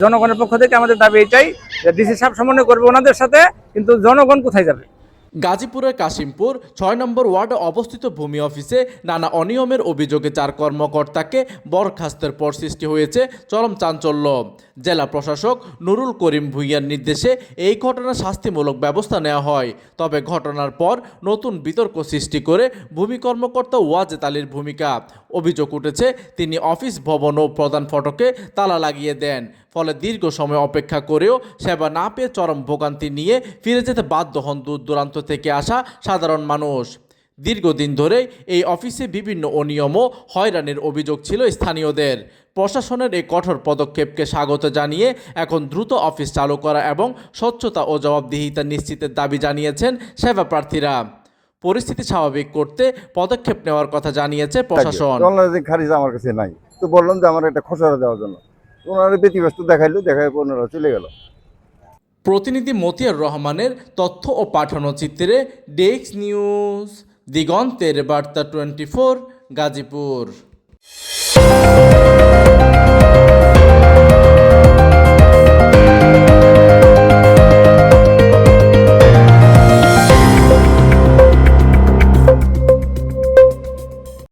জনগণের পক্ষ থেকে আমাদের দাবি এটাই যে ডিসি সাহেব সমন্বয় করবে ওনাদের সাথে, কিন্তু জনগণ কোথায় যাবে? গাজীপুরের কাশিমপুর ৬ নম্বর ওয়ার্ডে অবস্থিত ভূমি অফিসে নানা অনিয়মের অভিযোগে ৪ কর্মকর্তাকে বরখাস্তের পর সৃষ্টি হয়েছে চরম চাঞ্চল্য। জেলা প্রশাসক নুরুল করিম ভূঁইয়ার নির্দেশে এই ঘটনার শাস্তিমূলক ব্যবস্থা নেওয়া হয়। তবে ঘটনার পর নতুন বিতর্ক সৃষ্টি করে ভূমি কর্মকর্তা ওয়াজেদ আলীর ভূমিকা। অভিযোগ উঠেছে তিনি অফিস ভবন ও প্রধান ফটকে তালা লাগিয়ে দেন, ফলে দীর্ঘ সময় অপেক্ষা করেও সেবা না পেয়ে চরম ভোগান্তি নিয়ে ফিরে যেতে বাধ্য হন দূর দূরান্ত থেকে আসা সাধারণ মানুষ। দীর্ঘদিন ধরে এই অফিসে বিভিন্ন অনিয়ম ও হয়রানির অভিযোগ ছিল স্থানীয়দের। প্রশাসনের এই কঠোর পদক্ষেপকে স্বাগত জানিয়ে এখন দ্রুত অফিস চালু করা এবং স্বচ্ছতা ও জবাবদিহিতা নিশ্চিতের দাবি জানিয়েছেন সেবা প্রার্থীরা। পরিস্থিতি স্বাভাবিক করতে পদক্ষেপ নেওয়ার কথা জানিয়েছে প্রশাসন। খারিজ আমার কাছে নাই, তো বললাম যে আমার একটা খসড়া দেওয়ার জন্য, ওনারা ব্যতিব্যস্ত দেখাইলো, দেখায় ওনারা চলে গেল। প্রতিনিধি মতিয়ার রহমানের তথ্য ও পাঠানো চিত্রে ডেস্ক নিউজ, দিগন্তের বার্তা 24, গাজীপুর।